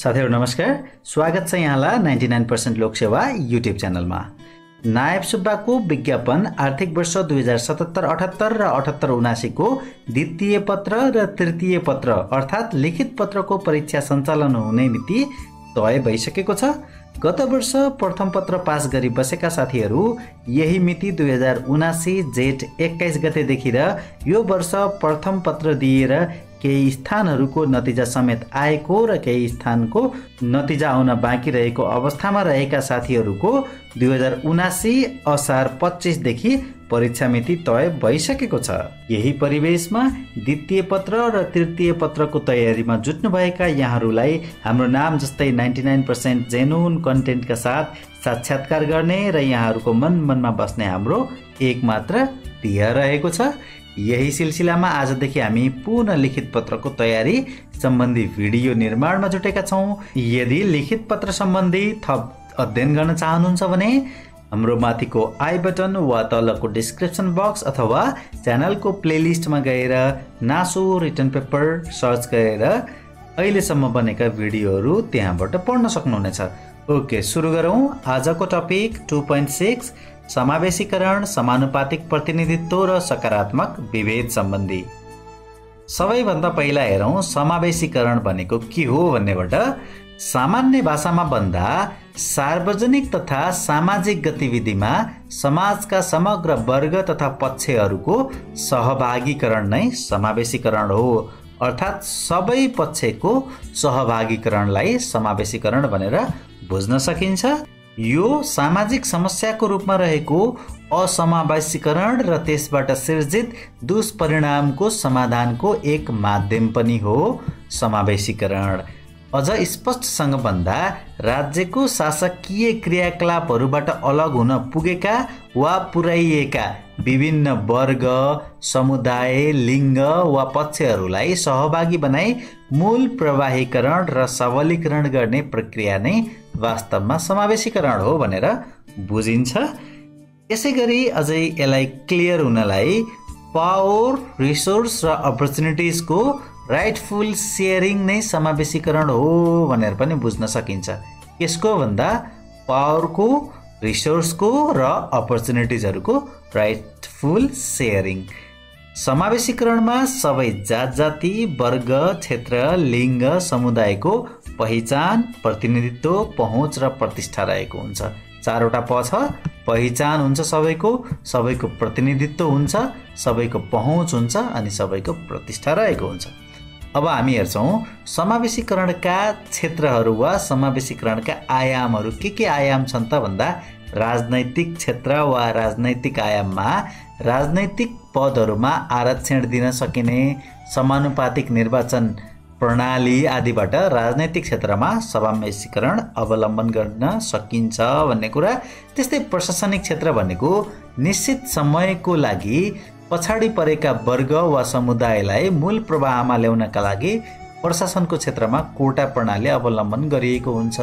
साथीहरु नमस्कार, स्वागत छ यहाँलाई 99% लोकसेवा युट्युब च्यानलमा। नायब सुब्बाको विज्ञापन आर्थिक वर्ष 2077-78 र 78-79 को द्वितीय पत्र र तृतीय पत्र अर्थात लिखित पत्रको परीक्षा सञ्चालन हुने मिति तय भइसकेको छ। गत वर्ष प्रथम पत्र पास गरी बसेका साथीहरु यही मिति 2079 जेठ 21 गतेदेखि र यो वर्ष प्रथम पत्र दिएर केही स्थानहरूको नतिजा समेत आएको र केही स्थानको नतिजा आउन बाँकी रहेको अवस्थामा रहेका साथीहरुको 2079 असार 25 देखि परीक्षा मिति तय भइसकेको छ। यही परिवेशमा द्वितीय पत्र र तृतीय पत्रको तयारीमा जुट्नु भएका यहाँहरूलाई हाम्रो नाम जस्तै 99% जेन्युन कन्टेन्टका साथ साक्षात्कार गर्ने र यहाँहरूको मनमा बस्ने हाम्रो एकमात्र ध्येय रहेको छ। यही सिलसिलामा आजदेखि हामी पूर्ण लिखित पत्रको तयारी सम्बन्धी भिडियो निर्माणमा जुटेका छौं। यदि लिखित पत्र सम्बन्धी थप अध्ययन गर्न चाहनुहुन्छ भने हाम्रो माथिको आई बटन वा तलको डिस्क्रिप्सन बक्स अथवा च्यानलको प्लेलिस्टमा गएर नासो रिटन पेपर सर्च गरेर अहिलेसम्म बनेका भिडियोहरू त्यहाँबाट पढ्न सक्नुहुनेछ। ओके, सुरु गरौँ। आजको टपिक 2.6 समावेशीकरण, समानुपातिक प्रतिनिधित्व र सकारात्मक विभेद सम्बन्धी। सबैभन्दा पहिला हेरौँ समावेशीकरण भनेको के हो भन्नेबाट। सामान्य भाषामा भन्दा सार्वजनिक तथा सामाजिक गतिविधिमा समाजका समग्र वर्ग तथा पक्षहरूको सहभागीकरण नै समावेशीकरण हो। अर्थात् सबै पक्षको सहभागीकरणलाई समावेशीकरण भनेर बुझ्न सकिन्छ। यो सामाजिक समस्याको रूपमा रहेको असमावेशीकरण र त्यसबाट सिर्जित दुष्परिणामको समाधानको एक माध्यम पनि हो समावेशीकरण। अझ स्पष्टसँग भन्दा राज्यको शासकीय क्रियाकलापहरूबाट अलग हुन पुगेका वा पुर्याइएका विभिन्न वर्ग, समुदाय, लिङ्ग वा पक्षहरूलाई सहभागी बनाई मूल प्रवाहीकरण र सबलीकरण गर्ने प्रक्रिया नै वास्तवमा समावेशीकरण हो भनेर बुझिन्छ। यसैगरी अझै यसलाई क्लियर हुनलाई पावर, रिसोर्स र अपर्च्युनिटिजको राइटफुल सेयरिङ नै समावेशीकरण हो भनेर पनि बुझ्न सकिन्छ। यसको भन्दा पावरको, रिसोर्सको र अपर्च्युनिटिजहरूको राइटफुल सेयरिङ। समावेशीकरणमा सबै जात-जाति, वर्ग, क्षेत्र, लिङ्ग, समुदायको पहिचान, प्रतिनिधित्व, पहुँच र प्रतिष्ठा रहेको हुन्छ। चारवटा प छ। पहिचान हुन्छ सबैको, सबैको प्रतिनिधित्व हुन्छ, सबैको पहुँच हुन्छ अनि सबैको प्रतिष्ठा रहेको हुन्छ। अब हामी हेर्छौँ समावेशीकरणका क्षेत्रहरू वा समावेशीकरणका आयामहरू के आयाम छन् त भन्दा राजनैतिक क्षेत्र वा राजनैतिक आयाममा राजनैतिक पदहरूमा आरक्षण दिन सकिने, समानुपातिक निर्वाचन प्रणाली आदिबाट राजनैतिक क्षेत्रमा समावेशीकरण अवलम्बन गर्न सकिन्छ भन्ने कुरा। त्यस्तै प्रशासनिक क्षेत्र भनेको निश्चित समयको लागि पछाडि परेका वर्ग वा समुदायलाई मूल प्रवाहमा ल्याउनका लागि प्रशासनको क्षेत्रमा कोटा प्रणाली अवलम्बन गरिएको हुन्छ।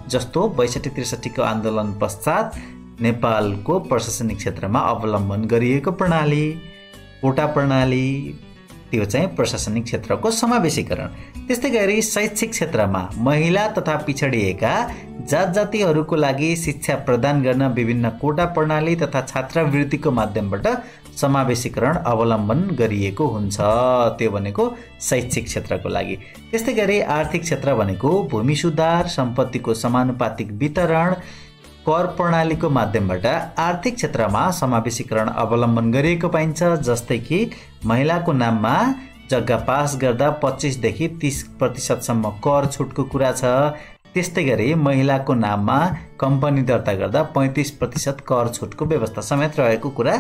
जस्तो 62-63 को आन्दोलन पश्चात नेपालको प्रशासनिक क्षेत्रमा अवलम्बन गरिएको प्रणाली कोटा प्रणाली, त्यो चाहिँ प्रशासनिक क्षेत्रको समावेशीकरण। त्यस्तै गरी शैक्षिक क्षेत्रमा महिला तथा पिछडिएका जात-जातिहरूको लागि शिक्षा प्रदान गर्न विभिन्न कोटा प्रणाली तथा छात्रवृत्तिको माध्यमबाट समावेशीकरण अवलम्बन गरिएको हुन्छ। त्यो भनेको शैक्षिक क्षेत्रको लागि। त्यस्तै गरी आर्थिक क्षेत्र भनेको भूमि सुधार, सम्पत्तिको समानुपातिक वितरण, कर प्रणालीको माध्यमबाट आर्थिक क्षेत्रमा समावेशीकरण अवलम्बन गरिएको पाइन्छ। जस्तै कि महिलाको नाममा जग्गा पास गर्दा 25 देखि 30% सम्म कर छुटको कुरा छ। त्यस्तै गरी महिलाको नाममा कम्पनी दर्ता गर्दा 35% कर छुटको व्यवस्था समेत रहेको कुरा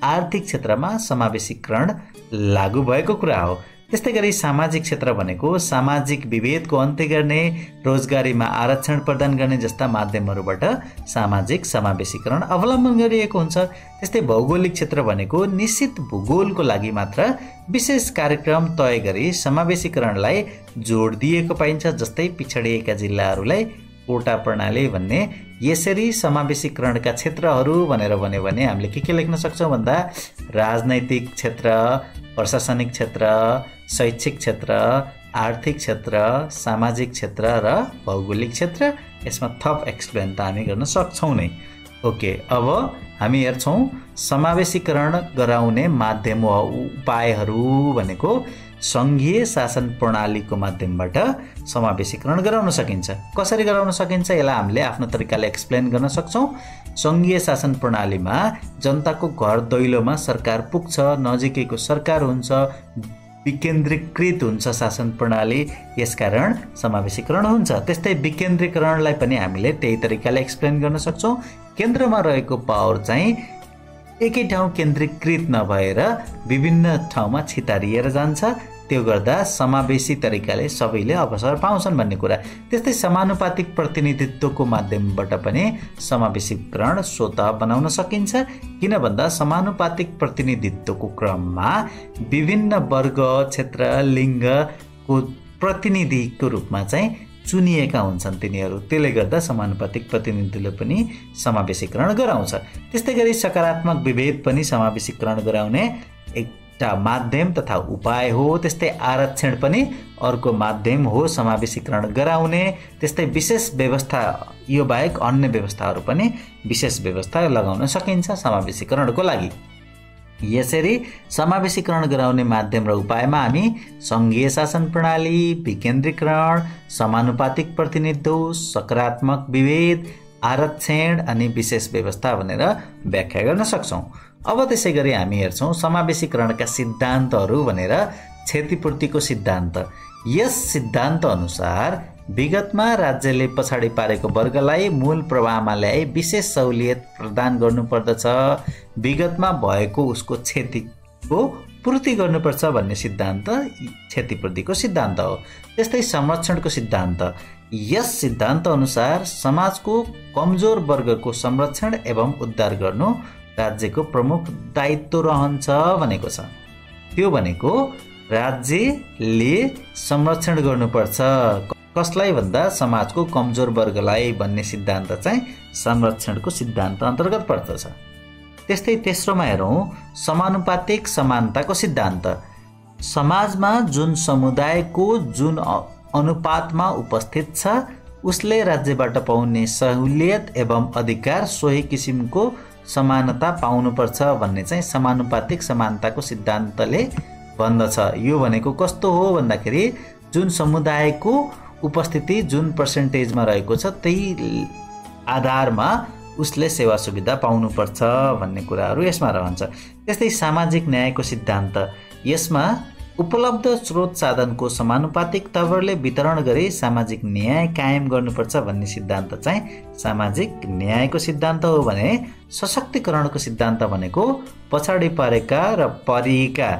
आर्थिक क्षेत्रमा समावेशीकरण लागू भएको कुरा हो। त्यस्तै गरी सामाजिक क्षेत्र भनेको सामाजिक विभेदको अन्त्य गर्ने, रोजगारीमा आरक्षण प्रदान गर्ने जस्ता माध्यमहरूबाट सामाजिक समावेशीकरण अवलम्बन गरिएको हुन्छ। त्यस्तै भौगोलिक क्षेत्र भनेको निश्चित भूगोलको लागि मात्र विशेष कार्यक्रम तय गरी समावेशीकरणलाई जोड दिएको पाइन्छ। जस्तै पिछडिएका जिल्लाहरूलाई कोटा प्रणाली भन्ने। यसरी समावेशीकरणका क्षेत्रहरू भनेर भन्यो भने हामीले के लेख्न सक्छौँ भन्दा राजनैतिक क्षेत्र, प्रशासनिक क्षेत्र, शैक्षिक क्षेत्र, आर्थिक क्षेत्र, सामाजिक क्षेत्र र भौगोलिक क्षेत्र। यसमा थप एक्सप्लेन त हामी गर्न सक्छौँ नै। ओके, अब हामी हेर्छौँ समावेशीकरण गराउने माध्यम वा उपायहरू भनेको सङ्घीय शासन प्रणालीको माध्यमबाट समावेशीकरण गराउन सकिन्छ। कसरी गराउन सकिन्छ यसलाई हामीले आफ्नो तरिकाले एक्सप्लेन गर्न सक्छौँ। सङ्घीय शासन प्रणालीमा जनताको घर दैलोमा सरकार पुग्छ, नजिकैको सरकार हुन्छ, विकेन्द्रीकृत हुन्छ शासन प्रणाली, यसकारण समावेशीकरण हुन्छ। त्यस्तै विकेन्द्रीकरणलाई पनि हामीले त्यही तरिकाले एक्सप्लेन गर्न सक्छौँ। केन्द्रमा रहेको पावर चाहिँ एकै ठाउँ केन्द्रीकृत नभएर विभिन्न ठाउँमा छितारिएर जान्छ, त्यो गर्दा समावेशी तरिकाले सबैले अवसर पाउँछन् भन्ने कुरा। त्यस्तै समानुपातिक प्रतिनिधित्वको माध्यमबाट पनि समावेशीकरण स्वतः बनाउन सकिन्छ। किन भन्दा समानुपातिक प्रतिनिधित्वको क्रममा विभिन्न वर्ग, क्षेत्र, लिङ्गको प्रतिनिधिको रूपमा चाहिँ चुनिएका हुन्छन् तिनीहरू, त्यसले गर्दा समानुपातिक प्रतिनिधित्वले पनि समावेशीकरण गराउँछ। त्यस्तै गरी सकारात्मक विभेद पनि समावेशीकरण गराउने एउटा माध्यम तथा उपाय हो। त्यस्तै आरक्षण पनि अर्को माध्यम हो समावेशीकरण गराउने। त्यस्तै विशेष व्यवस्था, यो बाहेक अन्य व्यवस्थाहरू पनि विशेष व्यवस्था लगाउन सकिन्छ समावेशीकरणको लागि। यसरी समावेशीकरण गराउने माध्यम र उपायमा हामी सङ्घीय शासन प्रणाली, विकेन्द्रीकरण, समानुपातिक प्रतिनिधित्व, सकारात्मक विभेद, आरक्षण अनि विशेष व्यवस्था भनेर व्याख्या गर्न सक्छौँ। अब त्यसै गरी हामी हेर्छौँ समावेशीकरणका सिद्धान्तहरू भनेर क्षतिपूर्तिको सिद्धान्त। यस सिद्धान्त अनुसार विगतमा राज्यले पछाडि पारेको वर्गलाई मूल प्रवाहमा ल्याई विशेष सहुलियत प्रदान गर्नुपर्दछ, विगतमा भएको उसको क्षतिको पूर्ति गर्नुपर्छ भन्ने सिद्धान्त क्षतिपूर्तिको सिद्धान्त हो। त्यस्तै संरक्षणको सिद्धान्त। यस सिद्धान्त अनुसार समाजको कमजोर वर्गको संरक्षण एवं उद्धार गर्नु राज्यको प्रमुख दायित्व रहन्छ भनेको छ। त्यो भनेको राज्यले संरक्षण गर्नुपर्छ, कसलाई भन्दा समाजको कमजोर वर्गलाई भन्ने सिद्धान्त चाहिँ संरक्षणको सिद्धान्त अन्तर्गत पर्दछ। त्यस्तै तेस्रोमा हेरौँ समानुपातिक समानताको सिद्धान्त। समाजमा जुन समुदायको जुन अनुपातमा उपस्थित छ उसले राज्यबाट पाउने सहुलियत एवं अधिकार सोही किसिमको समानता पाउनुपर्छ भन्ने चाहिँ समानुपातिक समानताको सिद्धान्तले भन्दछ। यो भनेको कस्तो हो भन्दाखेरि जुन समुदायको उपस्थिति जुन पर्सेन्टेजमा रहेको छ त्यही आधारमा उसले सेवा सुविधा पाउनुपर्छ भन्ने कुराहरू यसमा रहन्छ। त्यस्तै सामाजिक न्यायको सिद्धान्त। यसमा उपलब्ध स्रोत साधनको समानुपातिक तवरले वितरण गरी सामाजिक न्याय कायम गर्नुपर्छ भन्ने सिद्धान्त चाहिँ सामाजिक न्यायको सिद्धान्त हो भने सशक्तिकरणको सिद्धान्त भनेको पछाडि परेका र परिएका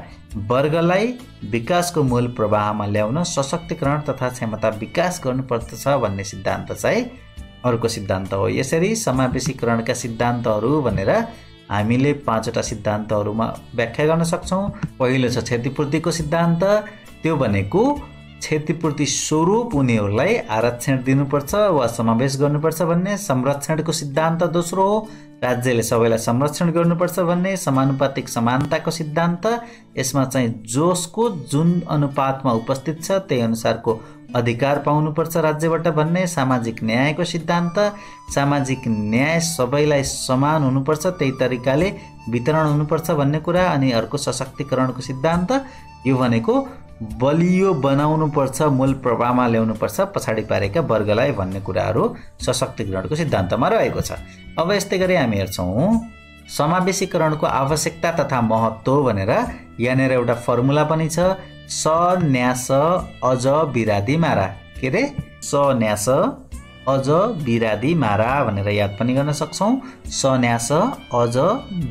वर्गलाई विकासको मूल प्रवाहमा ल्याउन सशक्तिकरण तथा क्षमता विकास गर्नुपर्दछ भन्ने सिद्धान्त चाहिँ अर्को सिद्धान्त हो। यसरी समावेशीकरणका सिद्धान्तहरू भनेर हामीले 5वटा सिद्धान्तहरूमा व्याख्या गर्न सक्छौँ। पहिलो छ क्षतिपूर्तिको सिद्धान्त। त्यो भनेको क्षतिपूर्ति स्वरूप उनीहरूलाई आरक्षण दिनुपर्छ वा समावेश गर्नुपर्छ भन्ने। संरक्षणको सिद्धान्त दोस्रो हो, राज्यले सबैलाई संरक्षण गर्नुपर्छ भन्ने। समानुपातिक समानताको सिद्धान्त, यसमा चाहिँ जसको जुन अनुपातमा उपस्थित छ त्यही अनुसारको अधिकार पाउनुपर्छ राज्यबाट भन्ने। सामाजिक न्यायको सिद्धान्त, सामाजिक न्याय सबैलाई समान हुनुपर्छ त्यही तरिकाले वितरण हुनुपर्छ भन्ने कुरा। अनि अर्को सशक्तिकरणको सिद्धान्त, यो भनेको बलियो बनाउनुपर्छ, मूल प्रवाहमा ल्याउनुपर्छ पछाडि पारेका वर्गलाई भन्ने कुराहरू सशक्तिकरणको सिद्धान्तमा रहेको छ। अब यस्तै गरी हामी हेर्छौँ समावेशीकरणको आवश्यकता तथा महत्त्व भनेर यहाँनिर एउटा फर्मुला पनि छ। स न्यास अज बिरादी मारा, के अरे स न्यास अज बिरादी मारा भनेर याद पनि गर्न सक्छौँ। स न्यास अज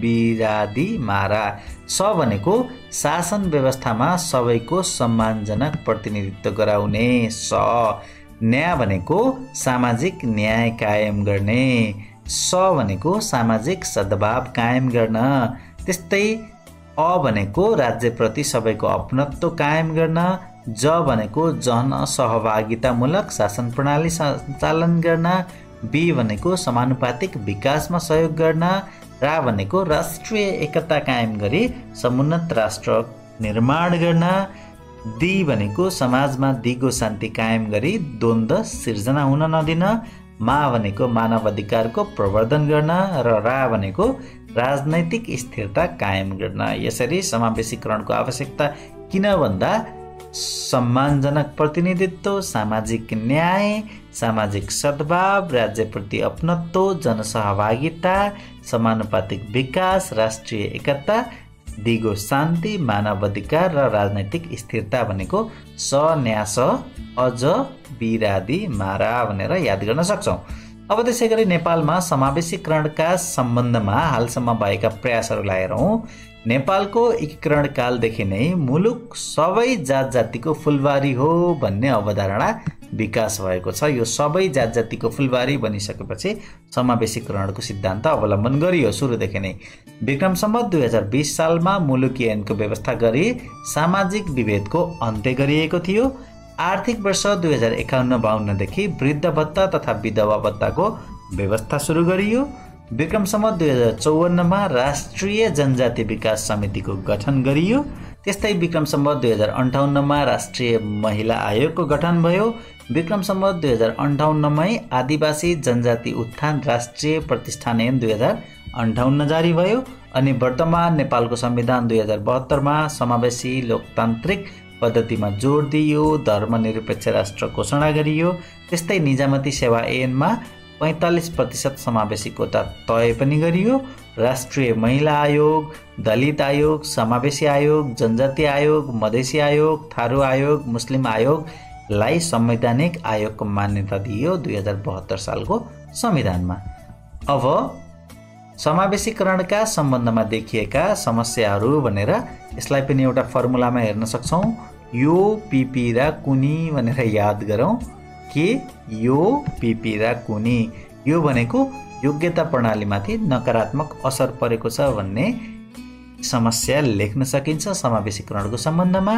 बिरादी मारा। स भनेको शासन व्यवस्थामा सबैको सम्मानजनक प्रतिनिधित्व गराउने स। न्याय भनेको सामाजिक न्याय कायम गर्ने। स भनेको सामाजिक सद्भाव कायम गर्न। त्यस्तै अ भनेको राज्यप्रति सबैको अपनत्व कायम गर्न। ज भनेको जनसहभागितामूलक शासन प्रणाली सञ्चालन गर्न। बी भनेको समानुपातिक विकासमा सहयोग गर्न। रा भनेको राष्ट्रिय एकता कायम गरी समुन्नत राष्ट्र निर्माण गर्न। दी भनेको समाजमा दिगो शान्ति कायम गरी द्वन्द्व सिर्जना हुन नदिन, मा भनेको मानव अधिकारको प्रवर्धन गर्न र रा भनेको राजनैतिक स्थिरता कायम गर्न। यसरी समावेशीकरणको आवश्यकता किन भन्दा सम्मानजनक प्रतिनिधित्व, सामाजिक न्याय, सामाजिक सद्भाव, राज्यप्रति अपनत्व, जनसहभागिता, समानुपातिक विकास, राष्ट्रिय एकता, दिगो शान्ति, मानव अधिकार र राजनैतिक स्थिरता भनेको स न्यास अझ बिरादी मारा भनेर याद गर्न सक्छौँ। अब त्यसै गरी नेपालमा समावेशीकरणका सम्बन्धमा हालसम्म भएका प्रयासहरूलाई हेरौँ। नेपालको एकीकरण कालदेखि नै मुलुक सबै जात जातिको फुलबारी हो भन्ने अवधारणा विकास भएको छ। यो सबै जात जातिको फुलबारी बनिसकेपछि समावेशीकरणको सिद्धान्त अवलम्बन गरियो। सुरुदेखि नै विक्रम सम्वत 2020 सालमा मुलुकी ऐनको व्यवस्था गरी सामाजिक विभेदको अन्त्य गरिएको थियो। आर्थिक वर्ष 2051-52 देखि वृद्ध भत्ता तथा विधवा भत्ताको व्यवस्था सुरु गरियो। विक्रम सम्वत 2054 राष्ट्रिय जनजाति विकास समितिको गठन गरियो। त्यस्तै विक्रम सम्वत 2058 राष्ट्रिय महिला आयोगको गठन भयो। विक्रम सम्वत 2058 आदिवासी जनजाति उत्थान राष्ट्रिय प्रतिष्ठान ऐन 2058 जारी भयो। अनि वर्तमान नेपालको संविधान 2072 समावेशी लोकतान्त्रिक पद्धतिमा जोड दिइयो। धर्मनिरपेक्ष राष्ट्र घोषणा गरियो। त्यस्तै निजामती सेवा ऐनमा 45% समावेशीकोता तय पनि गरियो। राष्ट्रिय महिला आयोग, दलित आयोग, समावेशी आयोग, जनजाति आयोग, मधेसी आयोग, थारू आयोग, मुस्लिम आयोगलाई संवैधानिक आयोगको मान्यता दिइयो 2072 सालको संविधानमा। अब समावेशीकरणका सम्बन्धमा देखिएका समस्याहरू भनेर यसलाई पनि एउटा फर्मुलामा हेर्न सक्छौँ। यो पिपी र कुनी भनेर याद गरौँ के यो पिपी र कुनी यो भनेको योग्यता प्रणालीमाथि नकारात्मक असर परेको छ भन्ने समस्या लेख्न सकिन्छ समावेशीकरणको सम्बन्धमा।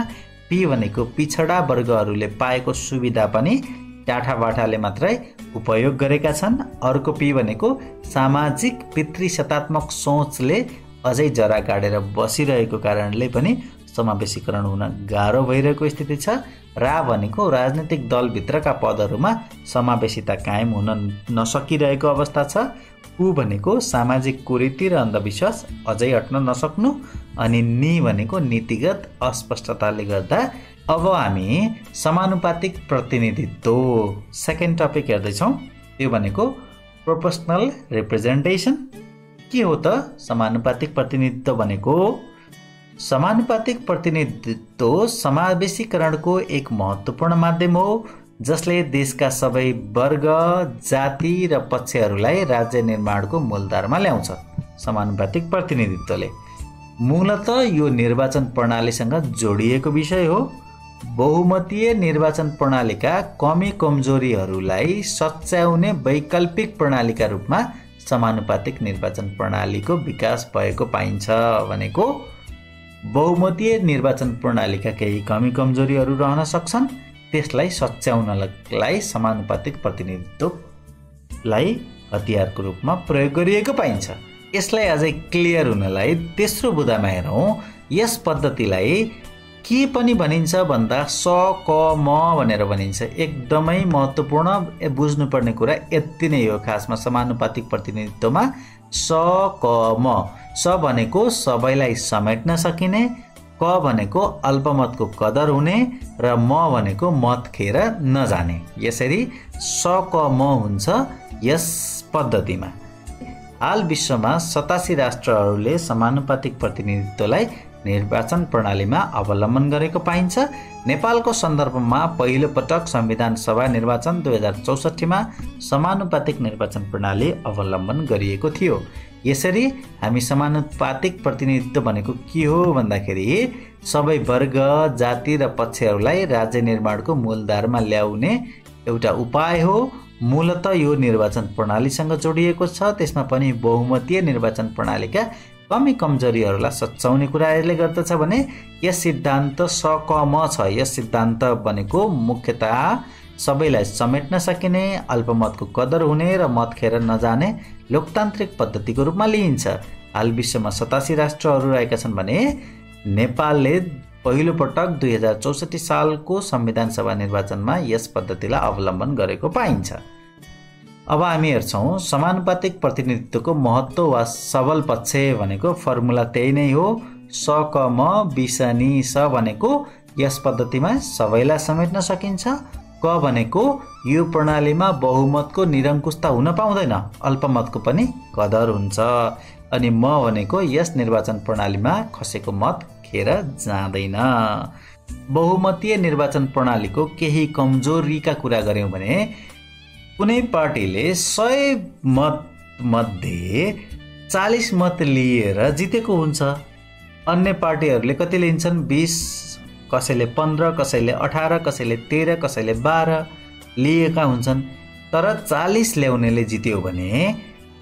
पी भनेको पिछडा वर्गहरूले पाएको सुविधा पनि टाठाबाठाले मात्रै उपयोग गरेका छन्। अर्को पी भनेको सामाजिक पितृसत्तात्मक सोचले अझै जरा गाडेर बसिरहेको कारणले पनि समावेशीकरण हुन गाह्रो भइरहेको स्थिति छ। रा भनेको राजनीतिक दलभित्रका पदहरूमा समावेशिता कायम हुन नसकिरहेको अवस्था छ। उ भनेको सामाजिक कुरीति र अन्धविश्वास अझै हट्न नसक्नु। अनि नि भनेको नीतिगत अस्पष्टताले गर्दा। अब हामी समानुपातिक प्रतिनिधित्व सेकेन्ड टपिक हेर्दैछौँ। त्यो भनेको प्रोपोर्सनल रिप्रेजेन्टेसन। के हो त समानुपातिक प्रतिनिधित्व भनेको? समानुपातिक प्रतिनिधित्व समावेशीकरणको एक महत्त्वपूर्ण माध्यम हो जसले देशका सबै वर्ग, जाति र पक्षहरूलाई राज्य निर्माणको मूलधारमा ल्याउँछ। समानुपातिक प्रतिनिधित्वले मूलतः यो निर्वाचन प्रणालीसँग जोडिएको विषय हो। बहुमतीय निर्वाचन प्रणालीका कमी कमजोरीहरूलाई सच्याउने वैकल्पिक प्रणालीका रूपमा समानुपातिक निर्वाचन प्रणालीको विकास भएको पाइन्छ। भनेको बहुमतीय निर्वाचन प्रणालीका केही कमी कमजोरीहरू रहन सक्छन्, त्यसलाई सच्याउनलाई समानुपातिक प्रतिनिधित्वलाई हतियारको रूपमा प्रयोग गरिएको पाइन्छ। यसलाई अझै क्लियर हुनलाई तेस्रो बुँदामा हेरौँ। यस पद्धतिलाई के पनि भनिन्छ भन्दा स क म भनेर भनिन्छ। एकदमै महत्त्वपूर्ण बुझ्नुपर्ने कुरा यति नै हो खासमा समानुपातिक प्रतिनिधित्वमा। स क म। स भनेको सबैलाई समेट्न सकिने, क भनेको अल्पमतको कदर हुने र म भनेको मत खेर नजाने। यसरी स क म हुन्छ यस पद्धतिमा। हाल विश्वमा 87 राष्ट्रहरूले समानुपातिक प्रतिनिधित्वलाई निर्वाचन प्रणालीमा अवलम्बन गरेको पाइन्छ। नेपालको सन्दर्भमा पहिलो पटक संविधान सभा निर्वाचन 2064 समानुपातिक निर्वाचन प्रणाली अवलम्बन गरिएको थियो। यसरी हामी समानुपातिक प्रतिनिधित्व भनेको के हो भन्दाखेरि सबै वर्ग, जाति र पक्षहरूलाई राज्य निर्माणको मूलधारमा ल्याउने एउटा उपाय हो। मूलतः यो निर्वाचन प्रणालीसँग जोडिएको छ। त्यसमा पनि बहुमतीय निर्वाचन प्रणालीका कमी कमजोरीहरूलाई सच्याउने कुराहरूले गर्दछ भने यस सिद्धान्त स क म छ। यस सिद्धान्त भनेको मुख्यतः सबैलाई समेट्न सकिने, अल्पमतको कदर हुने र मत खेर नजाने लोकतान्त्रिक पद्धतिको रूपमा लिइन्छ। हाल विश्वमा 87 राष्ट्रहरू रहेका छन् भने नेपालले पहिलो पटक 2064 सालको संविधान सभा निर्वाचनमा यस पद्धतिलाई अवलम्बन गरेको पाइन्छ। अब हामी हेर्छौँ समानुपातिक प्रतिनिधित्वको महत्त्व वा सबल पक्ष भनेको फर्मुला त्यही नै हो। स क म बिसनी स भनेको यस पद्धतिमा सबैलाई समेट्न सकिन्छ। क भनेको यो प्रणालीमा बहुमतको निरङ्कुशता हुन पाउँदैन, अल्पमतको पनि कदर हुन्छ। अनि म भनेको यस निर्वाचन प्रणालीमा खसेको मत खेर जाँदैन। बहुमतीय निर्वाचन प्रणालीको केही कमजोरीका कुरा गर्यौं भने कुनै पार्टीले 100 मत मध्ये 40 मत लिएर जितेको हुन्छ। अन्य पार्टीहरूले कति लिन्छन्? 20, कसैले 15, कसैले 18, कसैले 13, कसैले 12 लिएका हुन्छन्। तर 40 ल्याउनेले जित्यो भने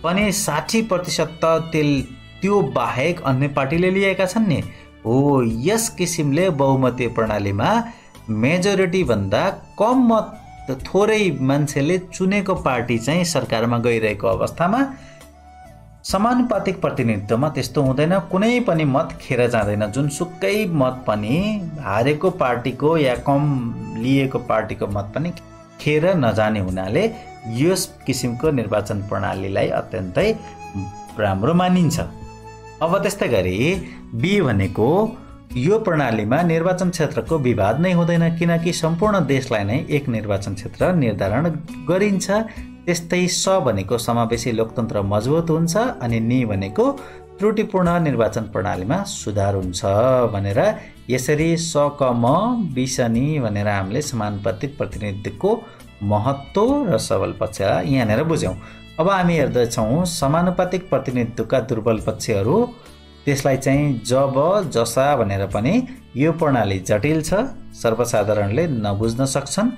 पनि 60% त त्यो बाहेक अन्य पार्टीले लिएका छन् नि। हो, यस किसिमले बहुमतीय प्रणालीमा मेजोरिटी भन्दा कम मत थोरै मान्छेले चुनेको पार्टी चाहिँ सरकारमा गइरहेको अवस्थामा समानुपातिक प्रतिनिधित्वमा त्यस्तो हुँदैन। कुनै पनि मत खेर जाँदैन। जुनसुकै मत पनि हारेको पार्टीको या कम लिएको पार्टीको मत पनि खेर नजाने हुनाले यस किसिमको निर्वाचन प्रणालीलाई अत्यन्तै राम्रो मानिन्छ। अब त्यस्तै गरी बी भनेको यो प्रणालीमा निर्वाचन क्षेत्रको विवाद नै हुँदैन, किनकि सम्पूर्ण देशलाई नै एक निर्वाचन क्षेत्र निर्धारण गरिन्छ। त्यस्तै स भनेको समावेशी लोकतन्त्र मजबुत हुन्छ अनि नि भनेको त्रुटिपूर्ण निर्वाचन प्रणालीमा सुधार हुन्छ भनेर यसरी स क म बिसनी भनेर हामीले समानुपातिक प्रतिनिधित्वको महत्त्व र सबल पक्षलाई यहाँनिर बुझ्यौँ। अब हामी हेर्दैछौँ समानुपातिक प्रतिनिधित्वका दुर्बल पक्षहरू। त्यसलाई चाहिँ जब जसा भनेर पनि यो प्रणाली जटिल छ, सर्वसाधारणले नबुझ्न सक्छन्।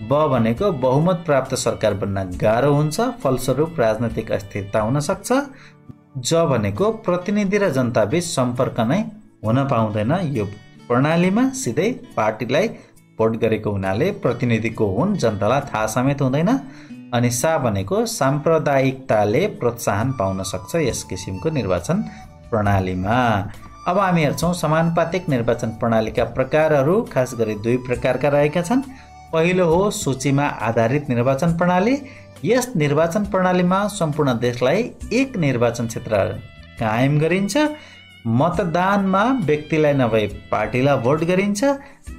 ब भनेको बहुमत प्राप्त सरकार बन्न गाह्रो हुन्छ, फलस्वरूप राजनैतिक अस्थिरता हुन सक्छ। ज भनेको प्रतिनिधि र जनताबीच सम्पर्क नै हुन पाउँदैन। यो प्रणालीमा सिधै पार्टीलाई भोट गरेको हुनाले प्रतिनिधिको हुन् जनतालाई थाहा समेत हुँदैन। अनि सा भनेको साम्प्रदायिकताले प्रोत्साहन पाउन सक्छ यस किसिमको निर्वाचन प्रणालीमा। अब हामी हेर्छौँ समानुपातिक निर्वाचन प्रणालीका प्रकारहरू खास गरी 2 प्रकारका रहेका छन्। पहिलो हो सूचीमा आधारित निर्वाचन प्रणाली। यस निर्वाचन प्रणालीमा सम्पूर्ण देशलाई एक निर्वाचन क्षेत्र कायम गरिन्छ। मतदानमा व्यक्तिलाई नभए पार्टीलाई भोट गरिन्छ।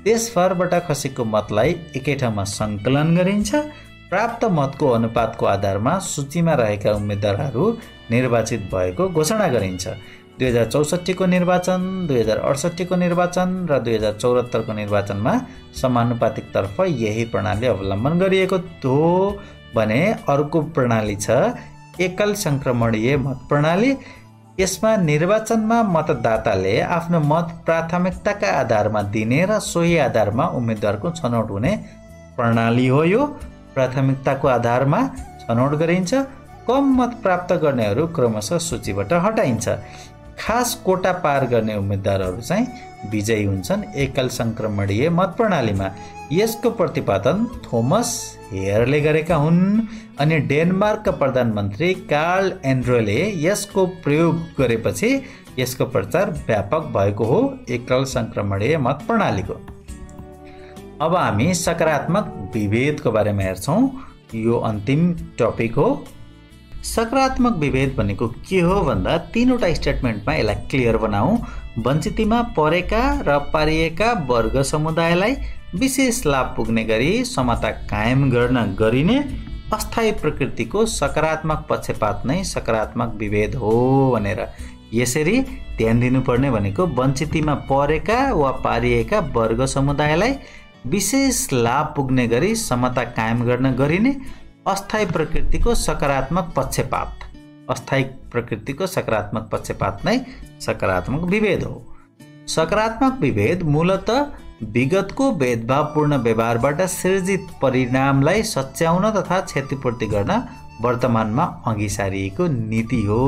देशभरबाट खसेको मतलाई एकै ठाउँमा सङ्कलन गरिन्छ। प्राप्त मतको अनुपातको आधारमा सूचीमा रहेका उम्मेदवारहरू निर्वाचित भएको घोषणा गरिन्छ। 2064 को निर्वाचन, 2068 को निर्वाचन र 2074 को निर्वाचनमा समानुपातिक तर्फ यही प्रणाली अवलम्बन गरिएको हो भने अर्को प्रणाली छ एकल सङ्क्रमणीय मत प्रणाली। यसमा निर्वाचनमा मतदाताले आफ्नो मत प्राथमिकताका आधारमा दिने र सोही आधारमा उम्मेदवारको छनौट हुने प्रणाली हो। यो प्राथमिकताको आधारमा छनौट गरिन्छ। कम मत प्राप्त गर्नेहरू क्रमशः सूचीबाट हटाइन्छ। खास कोटा पार गर्ने उम्मेदवारहरू चाहिँ विजयी हुन्छन् एकल सङ्क्रमणीय मत प्रणालीमा। यसको प्रतिपादन थोमस हेयरले गरेका हुन् अनि डेनमार्कका प्रधानमन्त्री कार्ल एन्ड्रोले यसको प्रयोग गरेपछि यसको प्रचार व्यापक भएको हो एकल सङ्क्रमणीय मत प्रणालीको। अब हामी सकारात्मक विभेदको बारेमा हेर्छौँ। यो अन्तिम टपिक हो। सकारात्मक विभेद भनेको के हो भन्दा 3वटा स्टेटमेन्टमा यसलाई क्लियर बनाऊ। वञ्चितमा परेका र पारिएका वर्ग समुदायलाई विशेष लाभ पुग्ने गरी समता कायम गर्न गरिने अस्थायी प्रकृतिको सकारात्मक पक्षपात नै सकारात्मक विभेद हो भनेर यसरी ध्यान दिनुपर्ने भनेको वञ्चितमा परेका वा पारिएका वर्ग समुदायलाई विशेष लाभ पुग्ने गरी समता कायम गर्न गरिने अस्थायी प्रकृतिको सकारात्मक पक्षपात, अस्थायी प्रकृतिको सकारात्मक पक्षपात नै सकारात्मक विभेद हो। सकारात्मक विभेद मूलतः विगतको भेदभावपूर्ण व्यवहारबाट सृजित परिणामलाई सच्याउन तथा क्षतिपूर्ति गर्न वर्तमानमा अघि सारिएको नीति हो।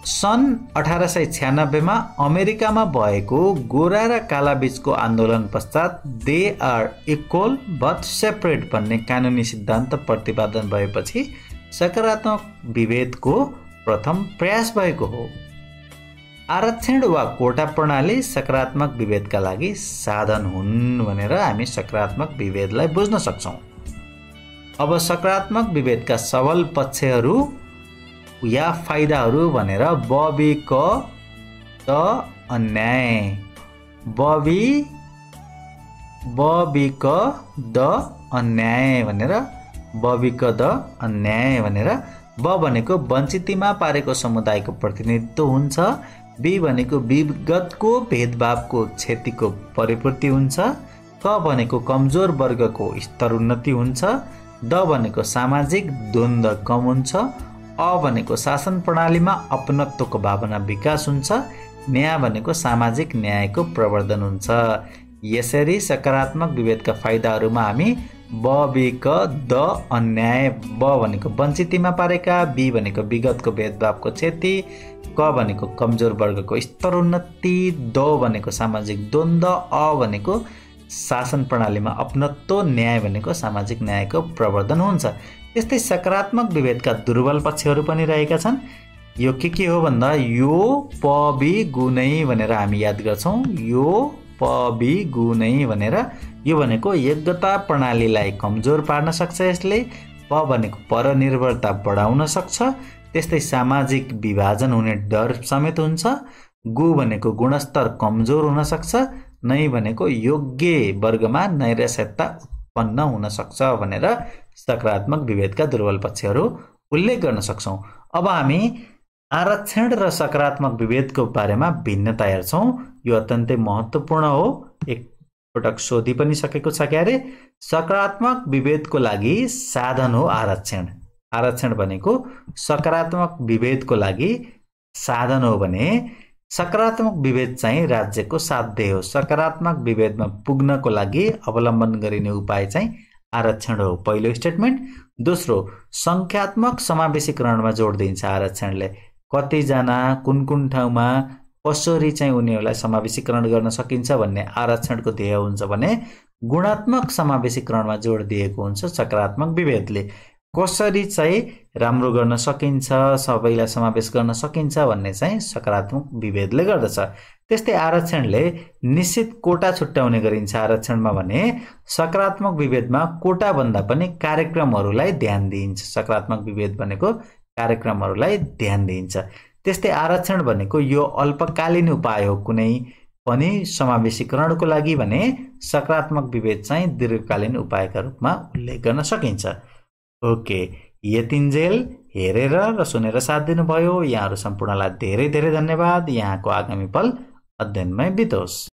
सन् 1896 मा अमेरिकामा भएको गोरा र काला बीचको आन्दोलन पश्चात they are equal but separate भन्ने कानुनी सिद्धान्त प्रतिपादन भएपछि सकारात्मक विभेदको प्रथम प्रयास भएको हो। आरक्षण वा कोटा प्रणाली सकारात्मक विभेदका लागि साधन हुन् भनेर हामी सकारात्मक विभेदलाई बुझ्न सक्छौं। अब सकारात्मक विभेदका सबल पक्षहरू या फाइदाहरू भनेर ब क द अन्याय, ब क द अन्याय भनेर ब भनेको वञ्चितमा पारेको समुदायको प्रतिनिधित्व हुन्छ, बी भनेको विगतको भेदभावको क्षतिको परिपूर्ति हुन्छ, क भनेको कमजोर वर्गको स्तर उन्नति हुन्छ, द भनेको सामाजिक द्वन्द्व कम हुन्छ, अ भनेको शासन प्रणालीमा अपनत्वको भावना विकास हुन्छ, न्याय भनेको सामाजिक न्यायको प्रवर्धन हुन्छ। यसरी सकारात्मक विभेदका फाइदाहरूमा हामी ब क द अन्याय, ब भनेको वञ्चितमा पारेका, बी भनेको विगतको भेदभावको क्षति, क भनेको कमजोर वर्गको स्तर उन्नति, द भनेको सामाजिक द्वन्द्व, अ भनेको शासन प्रणालीमा अपनत्व, न्याय भनेको सामाजिक न्यायको प्रवर्धन हुन्छ। त्यस्तै सकारात्मक विभेदका दुर्बल पक्षहरू पनि रहेका छन्। यो के हो भन्दा यो प बी गुणै भनेर हामी याद गर्छौं। यो प बी गुणै भनेर यो भनेको योग्यता प्रणालीलाई कमजोर पार्न सक्छ। यसले प भनेको परनिर्भरता बढाउन सक्छ। त्यस्तै सामाजिक विभाजन हुने डर समेत हुन्छ। गु भनेको गुणस्तर कमजोर हुन सक्छ। नै भनेको योग्य वर्गमा नैराश्यता उत्पन्न हुन सक्छ भनेर सकारात्मक विभेदका दुर्बल पक्षहरू उल्लेख गर्न सक्छौं। अब हामी आरक्षण र सकारात्मक विभेदको बारेमा भिन्नता हेर्छौं। यो अत्यन्तै महत्त्वपूर्ण हो। एक पटक सोधि पनि सकेको छ क्यारे। सकारात्मक विभेदको लागि साधन हो आरक्षण। आरक्षण भनेको सकारात्मक विभेदको लागि साधन हो भने सकारात्मक विभेद चाहिँ राज्यको साध्य हो। सकारात्मक विभेदमा पुग्नको लागि अवलम्बन गरिने उपाय चाहिँ आरक्षण हो। पहिलो स्टेटमेन्ट। दोस्रो, संख्यात्मक समावेशीकरणमा जोड दिन्छ आरक्षणले। कतिजना कुन ठाउँमा कसरी चाहिँ उनीहरूलाई समावेशीकरण गर्न सकिन्छ भन्ने आरक्षणको ध्येय हुन्छ भने गुणात्मक समावेशीकरणमा जोड दिएको हुन्छ सकारात्मक विभेदले। कसरी चाहिँ राम्रो गर्न सकिन्छ, सबैलाई समावेश गर्न सकिन्छ भन्ने चाहिँ सकारात्मक विभेदले गर्दछ। त्यस्तै आरक्षणले निश्चित कोटा छुट्याउने गरिन्छ आरक्षणमा भने सकारात्मक विभेदमा कोटा भन्दा पनि कार्यक्रमहरूलाई ध्यान दिइन्छ। सकारात्मक विभेद भनेको कार्यक्रमहरूलाई ध्यान दिइन्छ। त्यस्तै आरक्षण भनेको यो अल्पकालीन उपाय हो कुनै पनि समावेशीकरणको लागि भने सकारात्मक विभेद चाहिँ दीर्घकालीन उपायका रूपमा उल्लेख गर्न सकिन्छ। ओके, यतिन्जेल हेरेर र सुनेर साथ दिनुभयो। यहाँहरू सम्पूर्णलाई धेरै धेरै धन्यवाद। यहाँको आगामी पल अध्ययनमै बितोस्।